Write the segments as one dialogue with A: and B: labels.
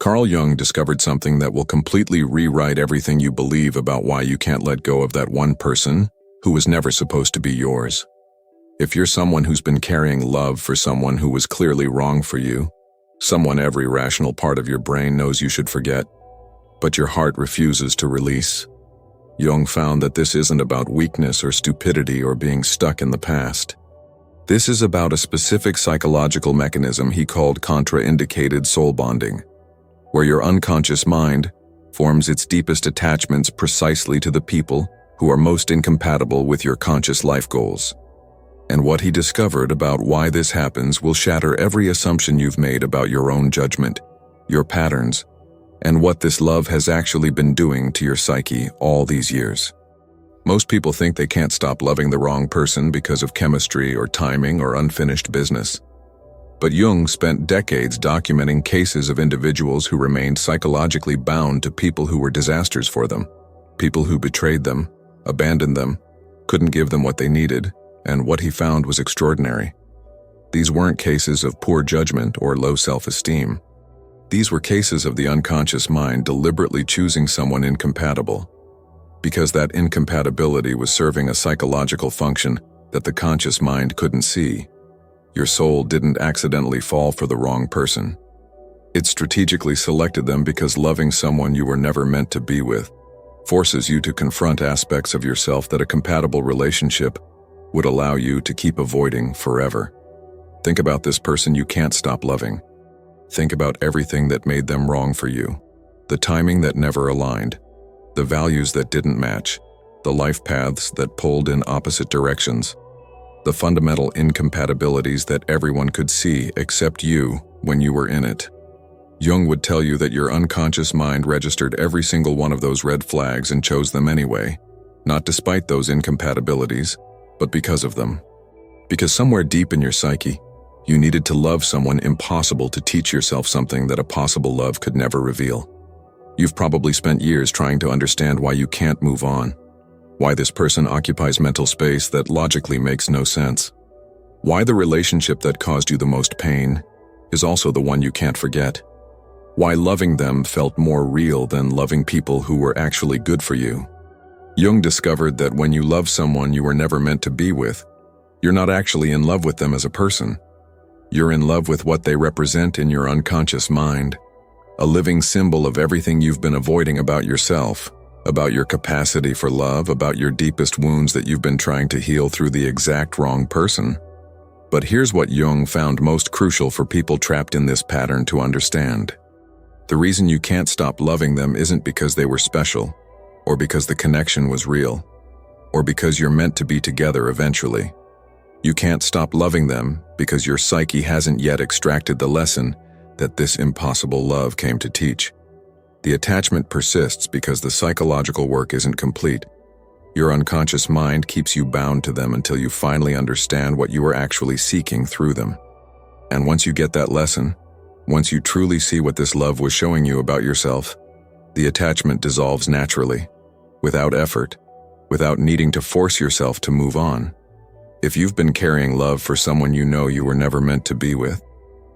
A: Carl Jung discovered something that will completely rewrite everything you believe about why you can't let go of that one person who was never supposed to be yours. If you're someone who's been carrying love for someone who was clearly wrong for you, someone every rational part of your brain knows you should forget, but your heart refuses to release, Jung found that this isn't about weakness or stupidity or being stuck in the past. This is about a specific psychological mechanism he called contraindicated soul bonding, where your unconscious mind forms its deepest attachments precisely to the people who are most incompatible with your conscious life goals. And what he discovered about why this happens will shatter every assumption you've made about your own judgment, your patterns, and what this love has actually been doing to your psyche all these years. Most people think they can't stop loving the wrong person because of chemistry or timing or unfinished business. But Jung spent decades documenting cases of individuals who remained psychologically bound to people who were disasters for them, people who betrayed them, abandoned them, couldn't give them what they needed, and what he found was extraordinary. These weren't cases of poor judgment or low self-esteem. These were cases of the unconscious mind deliberately choosing someone incompatible, because that incompatibility was serving a psychological function that the conscious mind couldn't see. Your soul didn't accidentally fall for the wrong person. It strategically selected them because loving someone you were never meant to be with forces you to confront aspects of yourself that a compatible relationship would allow you to keep avoiding forever. Think about this person you can't stop loving. Think about everything that made them wrong for you, the timing that never aligned, the values that didn't match, the life paths that pulled in opposite directions, the fundamental incompatibilities that everyone could see except you when you were in it. Jung would tell you that your unconscious mind registered every single one of those red flags and chose them anyway, not despite those incompatibilities, but because of them. Because somewhere deep in your psyche, you needed to love someone impossible to teach yourself something that a possible love could never reveal. You've probably spent years trying to understand why you can't move on, why this person occupies mental space that logically makes no sense, why the relationship that caused you the most pain is also the one you can't forget, why loving them felt more real than loving people who were actually good for you. Jung discovered that when you love someone you were never meant to be with, you're not actually in love with them as a person. You're in love with what they represent in your unconscious mind, a living symbol of everything you've been avoiding about yourself, about your capacity for love, about your deepest wounds that you've been trying to heal through the exact wrong person. But here's what Jung found most crucial for people trapped in this pattern to understand. The reason you can't stop loving them isn't because they were special, or because the connection was real, or because you're meant to be together eventually. You can't stop loving them because your psyche hasn't yet extracted the lesson that this impossible love came to teach. The attachment persists because the psychological work isn't complete. Your unconscious mind keeps you bound to them until you finally understand what you are actually seeking through them. And once you get that lesson, once you truly see what this love was showing you about yourself, the attachment dissolves naturally, without effort, without needing to force yourself to move on. If you've been carrying love for someone you know you were never meant to be with,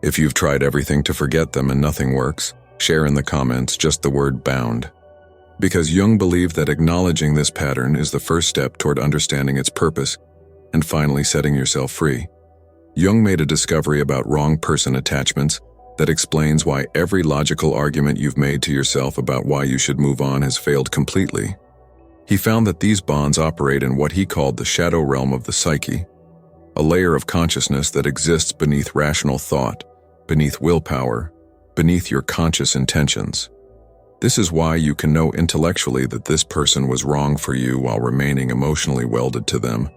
A: if you've tried everything to forget them and nothing works, share in the comments just the word bound. Because Jung believed that acknowledging this pattern is the first step toward understanding its purpose and finally setting yourself free. Jung made a discovery about wrong person attachments that explains why every logical argument you've made to yourself about why you should move on has failed completely. He found that these bonds operate in what he called the shadow realm of the psyche, a layer of consciousness that exists beneath rational thought, beneath willpower, beneath your conscious intentions. This is why you can know intellectually that this person was wrong for you while remaining emotionally welded to them,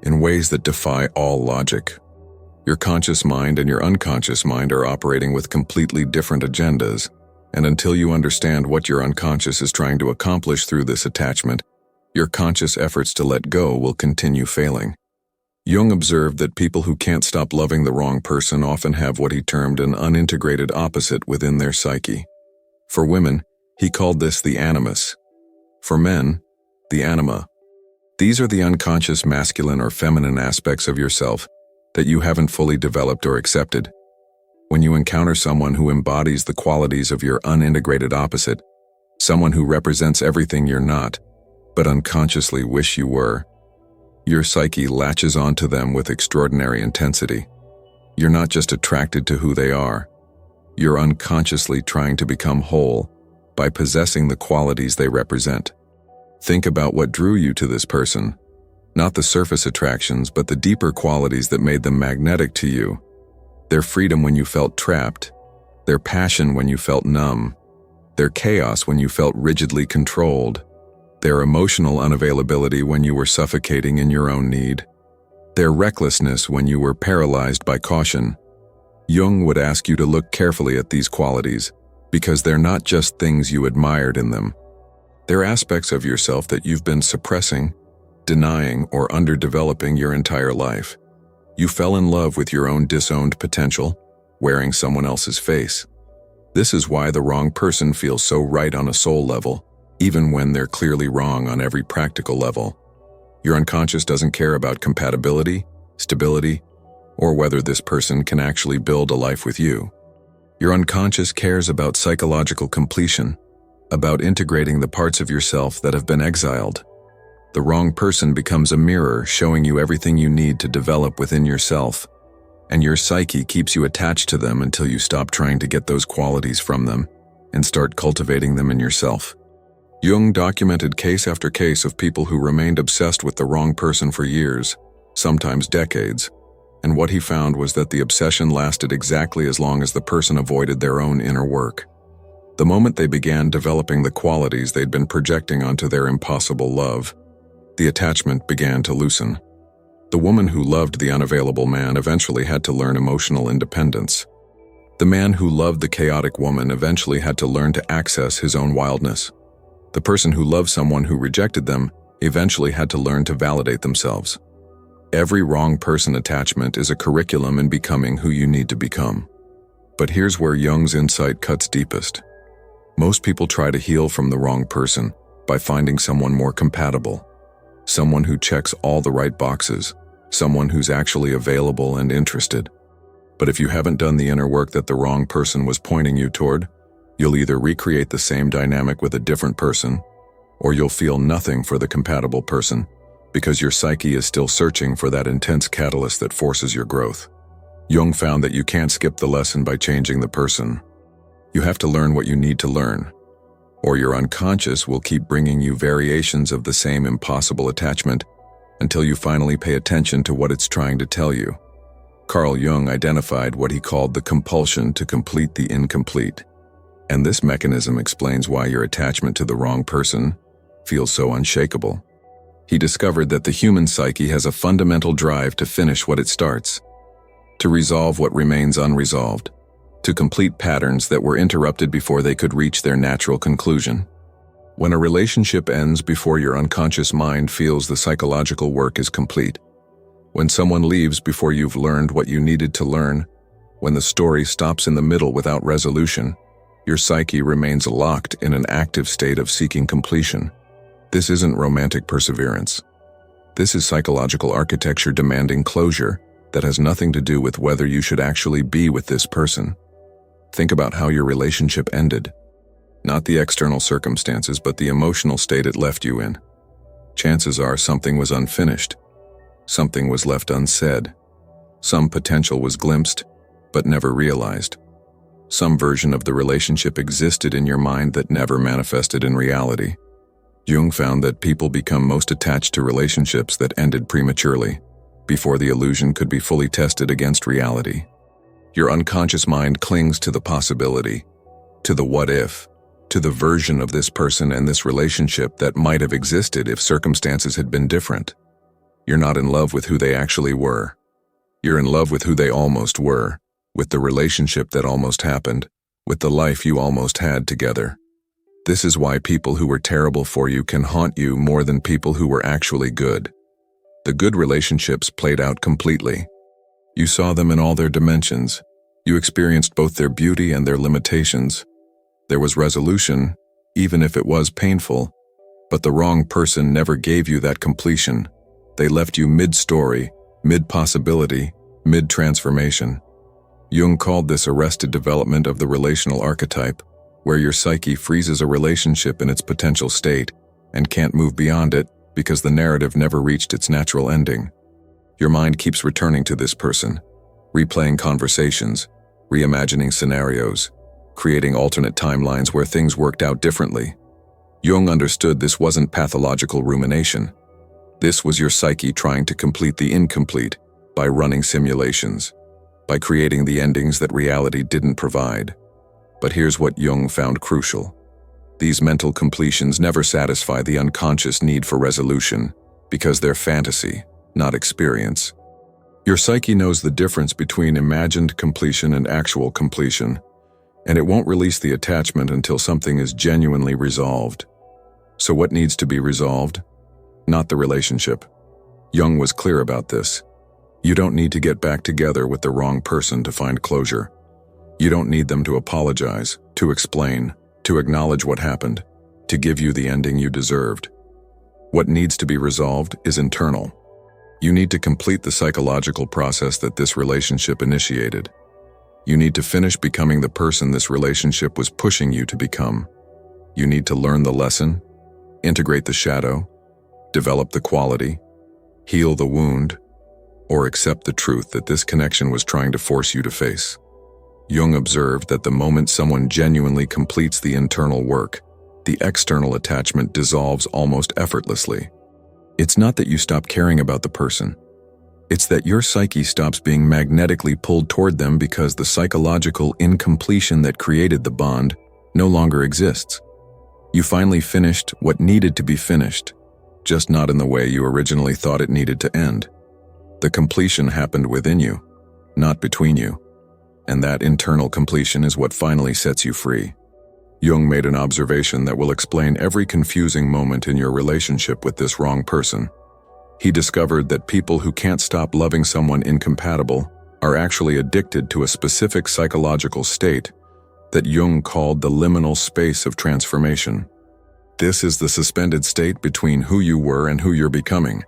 A: in ways that defy all logic. Your conscious mind and your unconscious mind are operating with completely different agendas, and until you understand what your unconscious is trying to accomplish through this attachment, your conscious efforts to let go will continue failing. Jung observed that people who can't stop loving the wrong person often have what he termed an unintegrated opposite within their psyche. For women, he called this the animus. For men, the anima. These are the unconscious masculine or feminine aspects of yourself that you haven't fully developed or accepted. When you encounter someone who embodies the qualities of your unintegrated opposite, someone who represents everything you're not, but unconsciously wish you were, your psyche latches onto them with extraordinary intensity. You're not just attracted to who they are, you're unconsciously trying to become whole by possessing the qualities they represent. Think about what drew you to this person, not the surface attractions, but the deeper qualities that made them magnetic to you. Their freedom when you felt trapped, their passion when you felt numb, their chaos when you felt rigidly controlled, their emotional unavailability when you were suffocating in your own need, their recklessness when you were paralyzed by caution. Jung would ask you to look carefully at these qualities, because they're not just things you admired in them. They're aspects of yourself that you've been suppressing, denying, or underdeveloping your entire life. You fell in love with your own disowned potential, wearing someone else's face. This is why the wrong person feels so right on a soul level, even when they're clearly wrong on every practical level. Your unconscious doesn't care about compatibility, stability, or whether this person can actually build a life with you. Your unconscious cares about psychological completion, about integrating the parts of yourself that have been exiled. The wrong person becomes a mirror showing you everything you need to develop within yourself, and your psyche keeps you attached to them until you stop trying to get those qualities from them and start cultivating them in yourself. Jung documented case after case of people who remained obsessed with the wrong person for years, sometimes decades, and what he found was that the obsession lasted exactly as long as the person avoided their own inner work. The moment they began developing the qualities they'd been projecting onto their impossible love, the attachment began to loosen. The woman who loved the unavailable man eventually had to learn emotional independence. The man who loved the chaotic woman eventually had to learn to access his own wildness. The person who loved someone who rejected them eventually had to learn to validate themselves. Every wrong person attachment is a curriculum in becoming who you need to become. But here's where Jung's insight cuts deepest. Most people try to heal from the wrong person by finding someone more compatible. Someone who checks all the right boxes, someone who's actually available and interested. But if you haven't done the inner work that the wrong person was pointing you toward, you'll either recreate the same dynamic with a different person, or you'll feel nothing for the compatible person, because your psyche is still searching for that intense catalyst that forces your growth. Jung found that you can't skip the lesson by changing the person. You have to learn what you need to learn, or your unconscious will keep bringing you variations of the same impossible attachment until you finally pay attention to what it's trying to tell you. Carl Jung identified what he called the compulsion to complete the incomplete, and this mechanism explains why your attachment to the wrong person feels so unshakable. He discovered that the human psyche has a fundamental drive to finish what it starts, to resolve what remains unresolved, to complete patterns that were interrupted before they could reach their natural conclusion. When a relationship ends before your unconscious mind feels the psychological work is complete, when someone leaves before you've learned what you needed to learn, when the story stops in the middle without resolution, your psyche remains locked in an active state of seeking completion. This isn't romantic perseverance. This is psychological architecture demanding closure that has nothing to do with whether you should actually be with this person. Think about how your relationship ended. Not the external circumstances, but the emotional state it left you in. Chances are something was unfinished. Something was left unsaid. Some potential was glimpsed, but never realized. Some version of the relationship existed in your mind that never manifested in reality. Jung found that people become most attached to relationships that ended prematurely, before the illusion could be fully tested against reality. Your unconscious mind clings to the possibility, to the what if, to the version of this person and this relationship that might have existed if circumstances had been different. You're not in love with who they actually were. You're in love with who they almost were, with the relationship that almost happened, with the life you almost had together. This is why people who were terrible for you can haunt you more than people who were actually good. The good relationships played out completely. You saw them in all their dimensions. You experienced both their beauty and their limitations. There was resolution, even if it was painful, but the wrong person never gave you that completion. They left you mid-story, mid-possibility, mid-transformation. Jung called this arrested development of the relational archetype, where your psyche freezes a relationship in its potential state and can't move beyond it because the narrative never reached its natural ending. Your mind keeps returning to this person, replaying conversations, reimagining scenarios, creating alternate timelines where things worked out differently. Jung understood this wasn't pathological rumination. This was your psyche trying to complete the incomplete by running simulations, by creating the endings that reality didn't provide. But here's what Jung found crucial. These mental completions never satisfy the unconscious need for resolution because they're fantasy, not experience. Your psyche knows the difference between imagined completion and actual completion, and it won't release the attachment until something is genuinely resolved. So what needs to be resolved? Not the relationship. Jung was clear about this. You don't need to get back together with the wrong person to find closure. You don't need them to apologize, to explain, to acknowledge what happened, to give you the ending you deserved. What needs to be resolved is internal. You need to complete the psychological process that this relationship initiated. You need to finish becoming the person this relationship was pushing you to become. You need to learn the lesson, integrate the shadow, develop the quality, heal the wound, or accept the truth that this connection was trying to force you to face. Jung observed that the moment someone genuinely completes the internal work, the external attachment dissolves almost effortlessly. It's not that you stop caring about the person. It's that your psyche stops being magnetically pulled toward them because the psychological incompletion that created the bond no longer exists. You finally finished what needed to be finished, just not in the way you originally thought it needed to end. The completion happened within you, not between you. And that internal completion is what finally sets you free. Jung made an observation that will explain every confusing moment in your relationship with this wrong person. He discovered that people who can't stop loving someone incompatible are actually addicted to a specific psychological state that Jung called the liminal space of transformation. This is the suspended state between who you were and who you're becoming,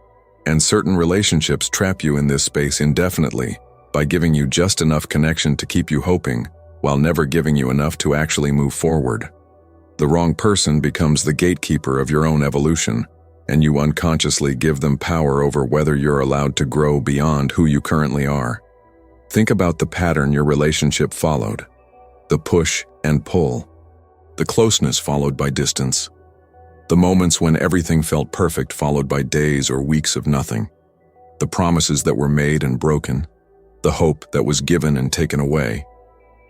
A: and certain relationships trap you in this space indefinitely by giving you just enough connection to keep you hoping, while never giving you enough to actually move forward. The wrong person becomes the gatekeeper of your own evolution, and you unconsciously give them power over whether you're allowed to grow beyond who you currently are. Think about the pattern your relationship followed. The push and pull. The closeness followed by distance. The moments when everything felt perfect followed by days or weeks of nothing. The promises that were made and broken. The hope that was given and taken away.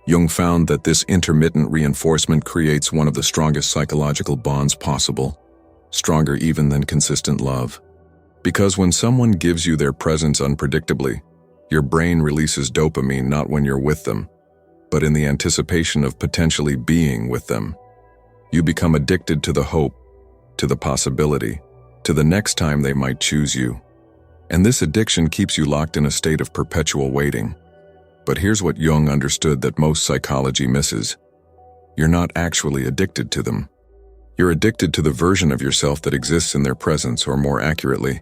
A: Jung found that this intermittent reinforcement creates one of the strongest psychological bonds possible, stronger even than consistent love. Because when someone gives you their presence unpredictably, your brain releases dopamine not when you're with them, but in the anticipation of potentially being with them. You become addicted to the hope, to the possibility, to the next time they might choose you. And this addiction keeps you locked in a state of perpetual waiting. But here's what Jung understood that most psychology misses. You're not actually addicted to them. You're addicted to the version of yourself that exists in their presence, or more accurately,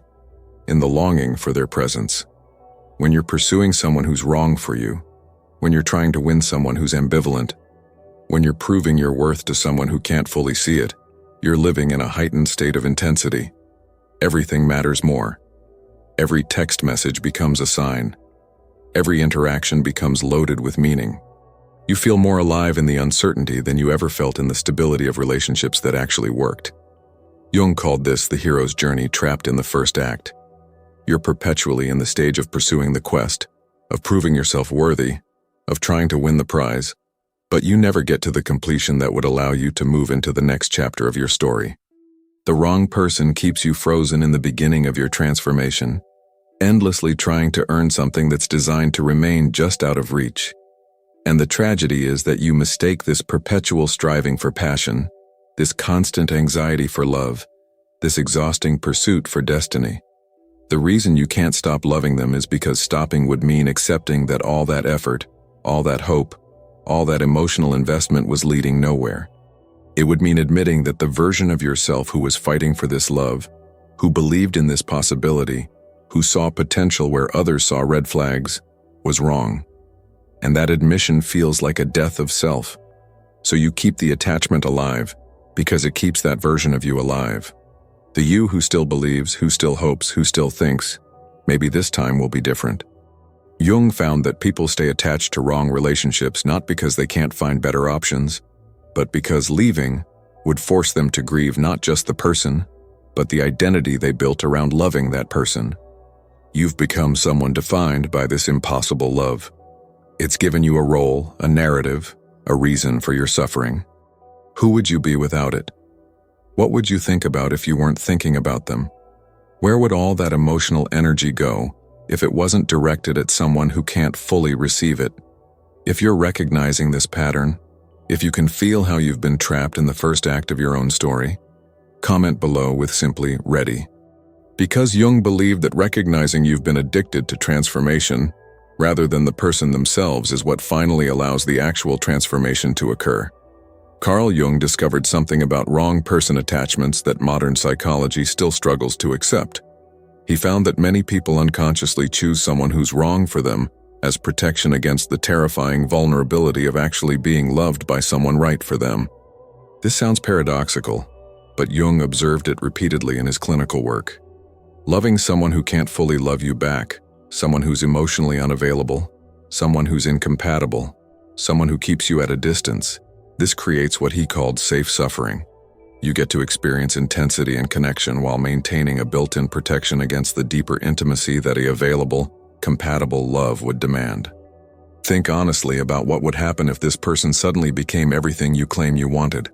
A: in the longing for their presence. When you're pursuing someone who's wrong for you, when you're trying to win someone who's ambivalent, when you're proving your worth to someone who can't fully see it, you're living in a heightened state of intensity. Everything matters more. Every text message becomes a sign. Every interaction becomes loaded with meaning. You feel more alive in the uncertainty than you ever felt in the stability of relationships that actually worked. Jung called this the hero's journey trapped in the first act. You're perpetually in the stage of pursuing the quest, of proving yourself worthy, of trying to win the prize, but you never get to the completion that would allow you to move into the next chapter of your story. The wrong person keeps you frozen in the beginning of your transformation, endlessly trying to earn something that's designed to remain just out of reach. And the tragedy is that you mistake this perpetual striving for passion, this constant anxiety for love, this exhausting pursuit for destiny. The reason you can't stop loving them is because stopping would mean accepting that all that effort, all that hope, all that emotional investment was leading nowhere. It would mean admitting that the version of yourself who was fighting for this love, who believed in this possibility, who saw potential where others saw red flags, was wrong. and that admission feels like a death of self. So you keep the attachment alive, because it keeps that version of you alive. The you who still believes, who still hopes, who still thinks, maybe this time will be different. Jung found that people stay attached to wrong relationships not because they can't find better options, but because leaving would force them to grieve not just the person, but the identity they built around loving that person. You've become someone defined by this impossible love. It's given you a role, a narrative, a reason for your suffering. Who would you be without it? What would you think about if you weren't thinking about them? Where would all that emotional energy go if it wasn't directed at someone who can't fully receive it? If you're recognizing this pattern, if you can feel how you've been trapped in the first act of your own story, comment below with simply "ready." Because Jung believed that recognizing you've been addicted to transformation, rather than the person themselves, is what finally allows the actual transformation to occur. Carl Jung discovered something about wrong person attachments that modern psychology still struggles to accept. He found that many people unconsciously choose someone who's wrong for them as protection against the terrifying vulnerability of actually being loved by someone right for them. This sounds paradoxical, but Jung observed it repeatedly in his clinical work. Loving someone who can't fully love you back, someone who's emotionally unavailable, someone who's incompatible, someone who keeps you at a distance, this creates what he called safe suffering. You get to experience intensity and connection while maintaining a built-in protection against the deeper intimacy that a available, compatible love would demand. Think honestly about what would happen if this person suddenly became everything you claim you wanted.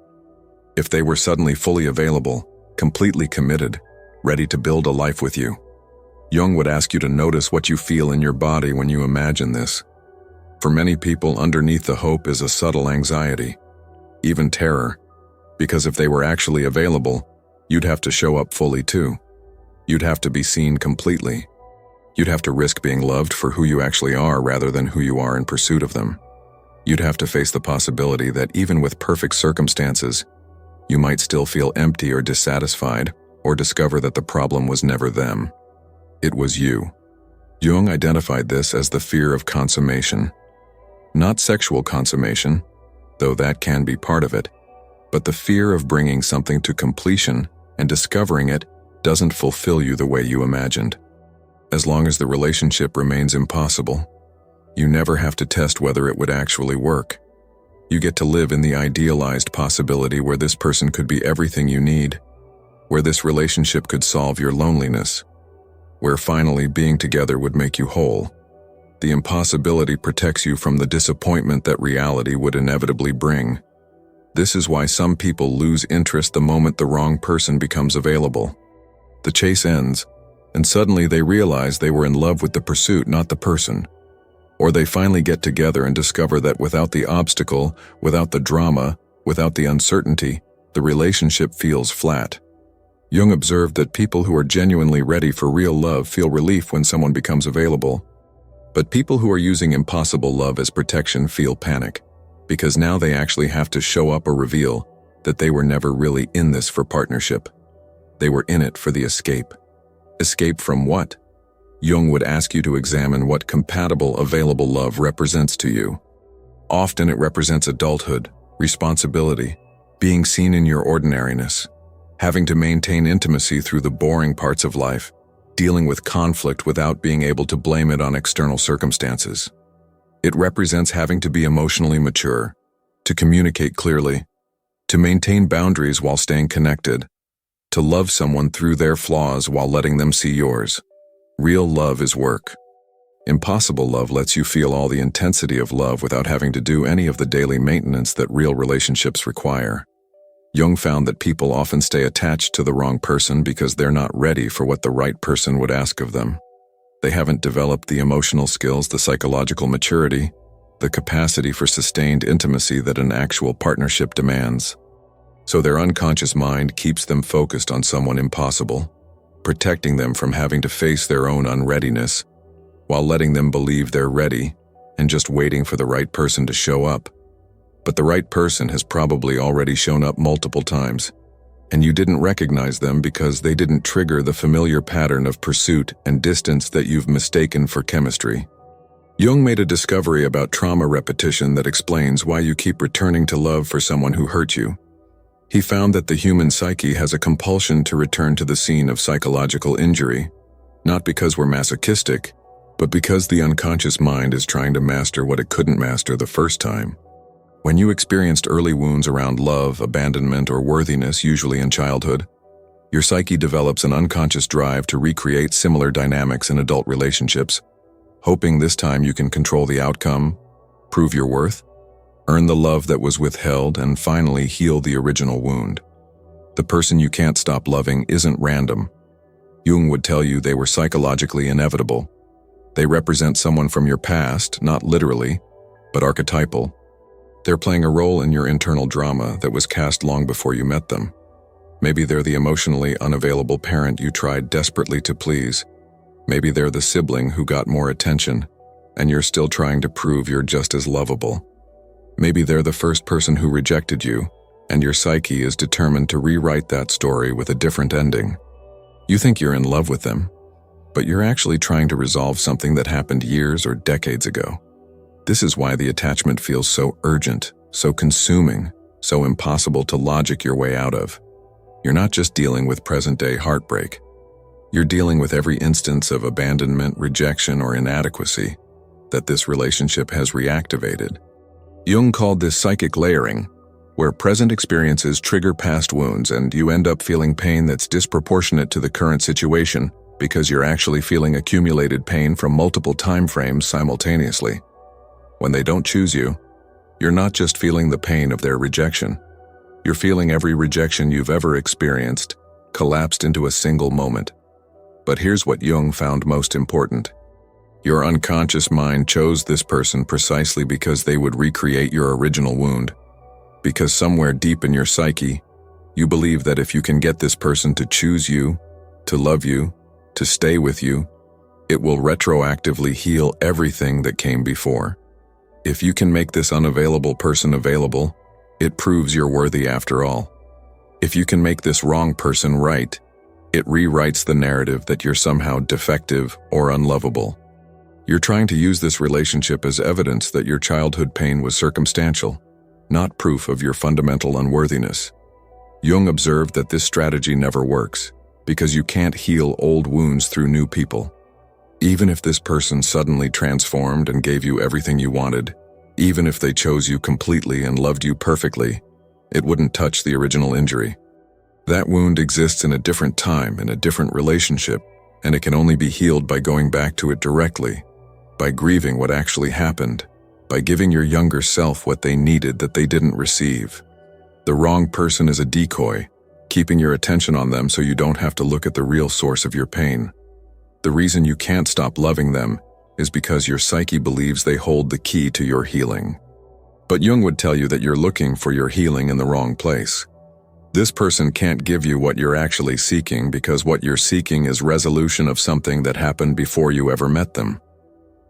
A: If they were suddenly fully available, completely committed, ready to build a life with you. Jung would ask you to notice what you feel in your body when you imagine this. For many people, underneath the hope is a subtle anxiety, even terror, because if they were actually available, you'd have to show up fully too. You'd have to be seen completely. You'd have to risk being loved for who you actually are rather than who you are in pursuit of them. You'd have to face the possibility that even with perfect circumstances, you might still feel empty or dissatisfied, or discover that the problem was never them. It was you. Jung identified this as the fear of consummation. Not sexual consummation, though that can be part of it, but the fear of bringing something to completion and discovering it doesn't fulfill you the way you imagined. As long as the relationship remains impossible, you never have to test whether it would actually work. You get to live in the idealized possibility where this person could be everything you need, where this relationship could solve your loneliness, where finally being together would make you whole. The impossibility protects you from the disappointment that reality would inevitably bring. This is why some people lose interest the moment the wrong person becomes available. The chase ends, and suddenly they realize they were in love with the pursuit, not the person. Or they finally get together and discover that without the obstacle, without the drama, without the uncertainty, the relationship feels flat. Jung observed that people who are genuinely ready for real love feel relief when someone becomes available. But people who are using impossible love as protection feel panic, because now they actually have to show up or reveal that they were never really in this for partnership. They were in it for the escape. Escape from what? Jung would ask you to examine what compatible, available love represents to you. Often it represents adulthood, responsibility, being seen in your ordinariness, having to maintain intimacy through the boring parts of life, dealing with conflict without being able to blame it on external circumstances. It represents having to be emotionally mature, to communicate clearly, to maintain boundaries while staying connected, to love someone through their flaws while letting them see yours. Real love is work. Impossible love lets you feel all the intensity of love without having to do any of the daily maintenance that real relationships require. Jung found that people often stay attached to the wrong person because they're not ready for what the right person would ask of them. They haven't developed the emotional skills, the psychological maturity, the capacity for sustained intimacy that an actual partnership demands. So their unconscious mind keeps them focused on someone impossible, protecting them from having to face their own unreadiness, while letting them believe they're ready and just waiting for the right person to show up. But the right person has probably already shown up multiple times, and you didn't recognize them because they didn't trigger the familiar pattern of pursuit and distance that you've mistaken for chemistry. Jung made a discovery about trauma repetition that explains why you keep returning to love for someone who hurt you. He found that the human psyche has a compulsion to return to the scene of psychological injury, not because we're masochistic, but because the unconscious mind is trying to master what it couldn't master the first time. When you experienced early wounds around love, abandonment, or worthiness, usually in childhood, your psyche develops an unconscious drive to recreate similar dynamics in adult relationships, hoping this time you can control the outcome, prove your worth, earn the love that was withheld, and finally heal the original wound. The person you can't stop loving isn't random. Jung would tell you they were psychologically inevitable. They represent someone from your past, not literally, but archetypal. They're playing a role in your internal drama that was cast long before you met them. Maybe they're the emotionally unavailable parent you tried desperately to please. Maybe they're the sibling who got more attention, and you're still trying to prove you're just as lovable. Maybe they're the first person who rejected you, and your psyche is determined to rewrite that story with a different ending. You think you're in love with them, but you're actually trying to resolve something that happened years or decades ago. This is why the attachment feels so urgent, so consuming, so impossible to logic your way out of. You're not just dealing with present-day heartbreak. You're dealing with every instance of abandonment, rejection, or inadequacy that this relationship has reactivated. Jung called this psychic layering, where present experiences trigger past wounds and you end up feeling pain that's disproportionate to the current situation because you're actually feeling accumulated pain from multiple time frames simultaneously. When they don't choose you, you're not just feeling the pain of their rejection. You're feeling every rejection you've ever experienced collapsed into a single moment. But here's what Jung found most important. Your unconscious mind chose this person precisely because they would recreate your original wound. Because somewhere deep in your psyche, you believe that if you can get this person to choose you, to love you, to stay with you, it will retroactively heal everything that came before. If you can make this unavailable person available, it proves you're worthy after all. If you can make this wrong person right, it rewrites the narrative that you're somehow defective or unlovable. You're trying to use this relationship as evidence that your childhood pain was circumstantial, not proof of your fundamental unworthiness. Jung observed that this strategy never works, because you can't heal old wounds through new people. Even if this person suddenly transformed and gave you everything you wanted, even if they chose you completely and loved you perfectly, it wouldn't touch the original injury. That wound exists in a different time, in a different relationship, and it can only be healed by going back to it directly, by grieving what actually happened, by giving your younger self what they needed that they didn't receive. The wrong person is a decoy, keeping your attention on them so you don't have to look at the real source of your pain. The reason you can't stop loving them is because your psyche believes they hold the key to your healing. But Jung would tell you that you're looking for your healing in the wrong place. This person can't give you what you're actually seeking because what you're seeking is resolution of something that happened before you ever met them.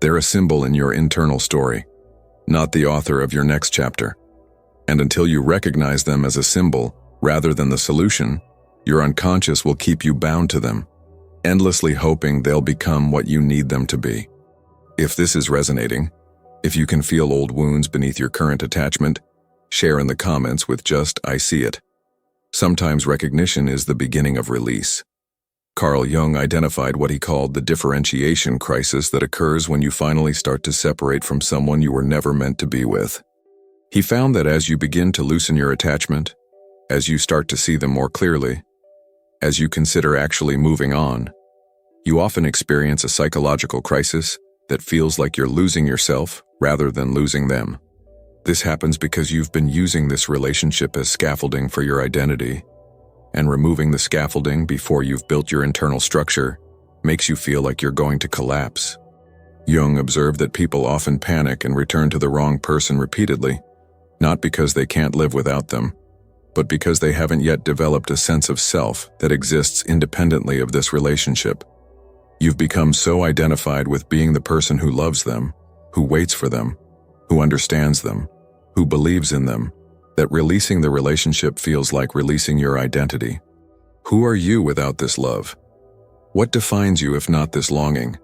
A: They're a symbol in your internal story, not the author of your next chapter. And until you recognize them as a symbol rather than the solution, your unconscious will keep you bound to them, endlessly hoping they'll become what you need them to be. If this is resonating, if you can feel old wounds beneath your current attachment, share in the comments with just "I see it." Sometimes recognition is the beginning of release. Carl Jung identified what he called the differentiation crisis that occurs when you finally start to separate from someone you were never meant to be with. He found that as you begin to loosen your attachment, as you start to see them more clearly, as you consider actually moving on, you often experience a psychological crisis that feels like you're losing yourself rather than losing them. This happens because you've been using this relationship as scaffolding for your identity, and removing the scaffolding before you've built your internal structure makes you feel like you're going to collapse. Jung observed that people often panic and return to the wrong person repeatedly, not because they can't live without them, but because they haven't yet developed a sense of self that exists independently of this relationship. You've become so identified with being the person who loves them, who waits for them, who understands them, who believes in them, that releasing the relationship feels like releasing your identity. Who are you without this love? What defines you if not this longing?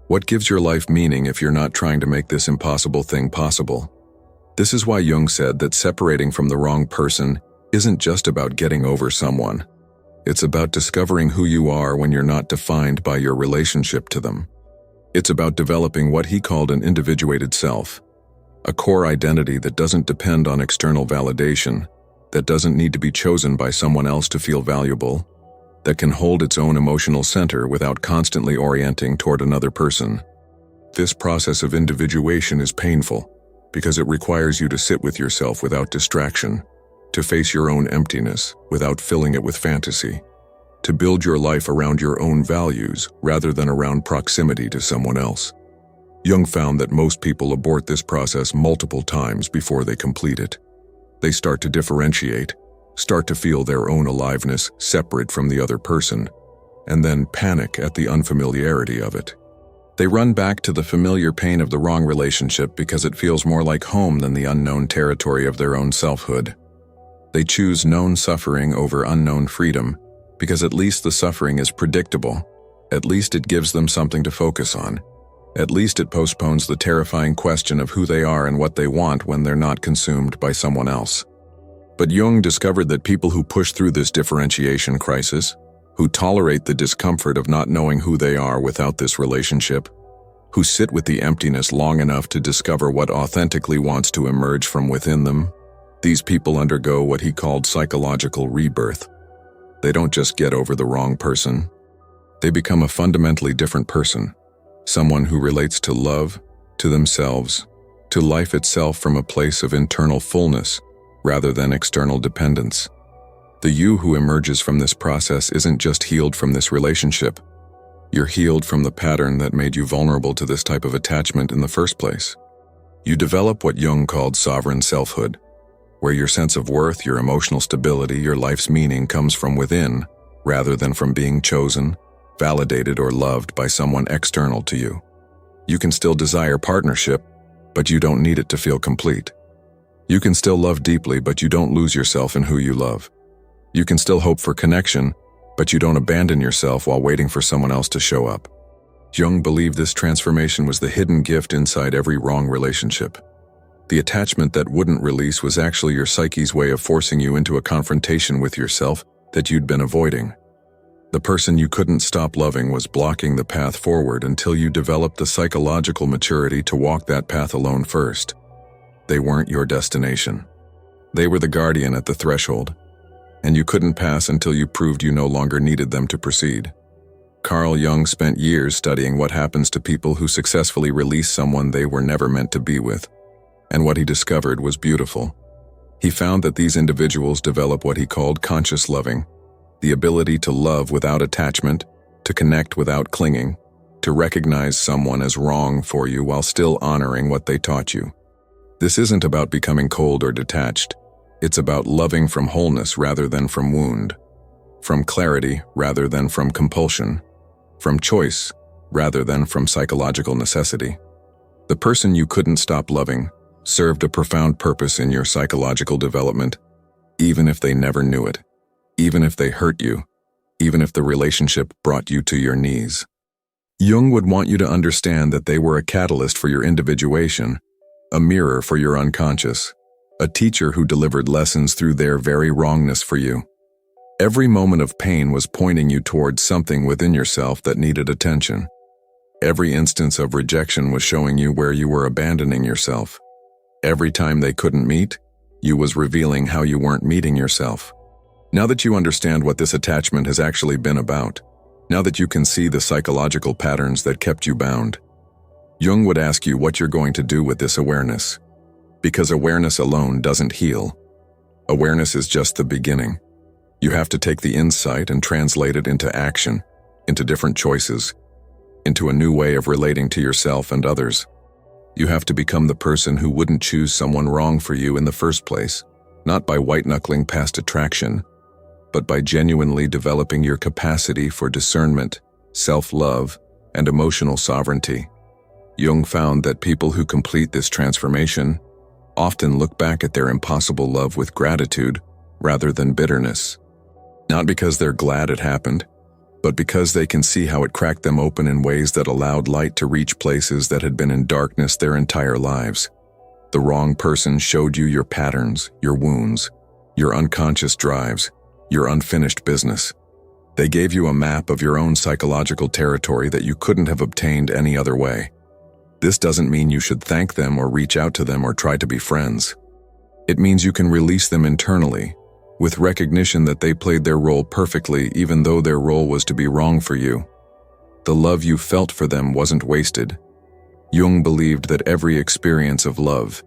A: What gives your life meaning if you're not trying to make this impossible thing possible? This is why Jung said that separating from the wrong person isn't just about getting over someone. It's about discovering who you are when you're not defined by your relationship to them. It's about developing what he called an individuated self, a core identity that doesn't depend on external validation, that doesn't need to be chosen by someone else to feel valuable, that can hold its own emotional center without constantly orienting toward another person. This process of individuation is painful because it requires you to sit with yourself without distraction, to face your own emptiness without filling it with fantasy, to build your life around your own values rather than around proximity to someone else. Jung found that most people abort this process multiple times before they complete it. They start to differentiate, start to feel their own aliveness separate from the other person, and then panic at the unfamiliarity of it. They run back to the familiar pain of the wrong relationship because it feels more like home than the unknown territory of their own selfhood. They choose known suffering over unknown freedom because at least the suffering is predictable. At least it gives them something to focus on. At least it postpones the terrifying question of who they are and what they want when they're not consumed by someone else. But Jung discovered that people who push through this differentiation crisis, who tolerate the discomfort of not knowing who they are without this relationship, who sit with the emptiness long enough to discover what authentically wants to emerge from within them, these people undergo what he called psychological rebirth. They don't just get over the wrong person. They become a fundamentally different person, someone who relates to love, to themselves, to life itself from a place of internal fullness rather than external dependence. The you who emerges from this process isn't just healed from this relationship. You're healed from the pattern that made you vulnerable to this type of attachment in the first place. You develop what Jung called sovereign selfhood, where your sense of worth, your emotional stability, your life's meaning comes from within, rather than from being chosen, validated, or loved by someone external to you. You can still desire partnership, but you don't need it to feel complete. You can still love deeply, but you don't lose yourself in who you love. You can still hope for connection, but you don't abandon yourself while waiting for someone else to show up. Jung believed this transformation was the hidden gift inside every wrong relationship. The attachment that wouldn't release was actually your psyche's way of forcing you into a confrontation with yourself that you'd been avoiding. The person you couldn't stop loving was blocking the path forward until you developed the psychological maturity to walk that path alone first. They weren't your destination. They were the guardian at the threshold, and you couldn't pass until you proved you no longer needed them to proceed. Carl Jung spent years studying what happens to people who successfully release someone they were never meant to be with, and what he discovered was beautiful. He found that these individuals develop what he called conscious loving, the ability to love without attachment, to connect without clinging, to recognize someone as wrong for you while still honoring what they taught you. This isn't about becoming cold or detached. It's about loving from wholeness rather than from wound, from clarity rather than from compulsion, from choice rather than from psychological necessity. The person you couldn't stop loving served a profound purpose in your psychological development, even if they never knew it, even if they hurt you, even if the relationship brought you to your knees. Jung would want you to understand that they were a catalyst for your individuation, a mirror for your unconscious, a teacher who delivered lessons through their very wrongness for you. Every moment of pain was pointing you towards something within yourself that needed attention. Every instance of rejection was showing you where you were abandoning yourself. Every time they couldn't meet, you was revealing how you weren't meeting yourself. Now that you understand what this attachment has actually been about, now that you can see the psychological patterns that kept you bound, Jung would ask you what you're going to do with this awareness. Because awareness alone doesn't heal. Awareness is just the beginning. You have to take the insight and translate it into action, into different choices, into a new way of relating to yourself and others. You have to become the person who wouldn't choose someone wrong for you in the first place, not by white-knuckling past attraction, but by genuinely developing your capacity for discernment, self-love, and emotional sovereignty. Jung found that people who complete this transformation often look back at their impossible love with gratitude rather than bitterness. Not because they're glad it happened, but because they can see how it cracked them open in ways that allowed light to reach places that had been in darkness their entire lives. The wrong person showed you your patterns, your wounds, your unconscious drives, your unfinished business. They gave you a map of your own psychological territory that you couldn't have obtained any other way. This doesn't mean you should thank them or reach out to them or try to be friends. It means you can release them internally, with recognition that they played their role perfectly even though their role was to be wrong for you. The love you felt for them wasn't wasted. Jung believed that every experience of love,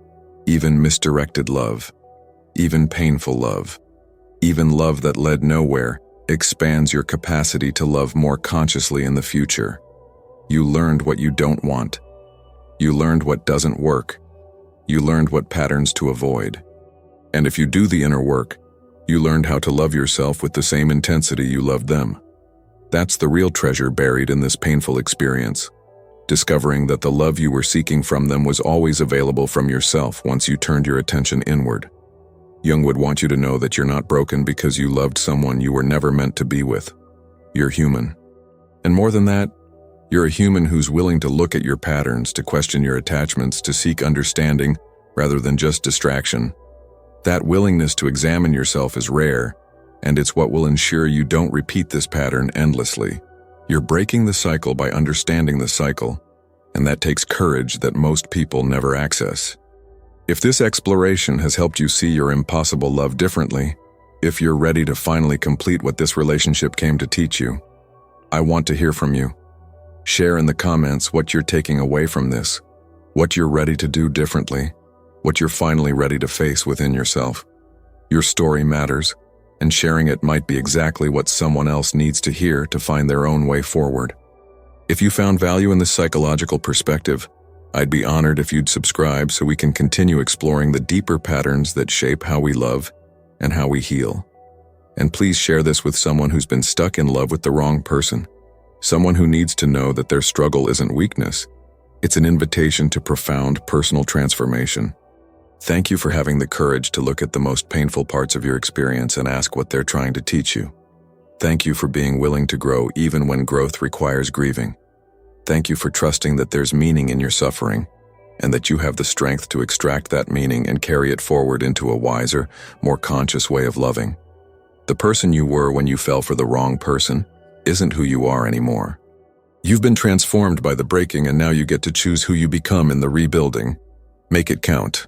A: even misdirected love, even painful love, even love that led nowhere, expands your capacity to love more consciously in the future. You learned what you don't want. You learned what doesn't work. You learned what patterns to avoid. And if you do the inner work, you learned how to love yourself with the same intensity you loved them. That's the real treasure buried in this painful experience, discovering that the love you were seeking from them was always available from yourself once you turned your attention inward. Jung would want you to know that you're not broken because you loved someone you were never meant to be with. You're human. And more than that, you're a human who's willing to look at your patterns, to question your attachments, to seek understanding rather than just distraction. That willingness to examine yourself is rare, and it's what will ensure you don't repeat this pattern endlessly. You're breaking the cycle by understanding the cycle, and that takes courage that most people never access. If this exploration has helped you see your impossible love differently, if you're ready to finally complete what this relationship came to teach you, I want to hear from you. Share in the comments what you're taking away from this, what you're ready to do differently, what you're finally ready to face within yourself. Your story matters, and sharing it might be exactly what someone else needs to hear to find their own way forward. If you found value in this psychological perspective, I'd be honored if you'd subscribe so we can continue exploring the deeper patterns that shape how we love and how we heal. And please share this with someone who's been stuck in love with the wrong person, someone who needs to know that their struggle isn't weakness. It's an invitation to profound personal transformation. Thank you for having the courage to look at the most painful parts of your experience and ask what they're trying to teach you. Thank you for being willing to grow even when growth requires grieving. Thank you for trusting that there's meaning in your suffering, and that you have the strength to extract that meaning and carry it forward into a wiser, more conscious way of loving. The person you were when you fell for the wrong person isn't who you are anymore. You've been transformed by the breaking, and now you get to choose who you become in the rebuilding. Make it count.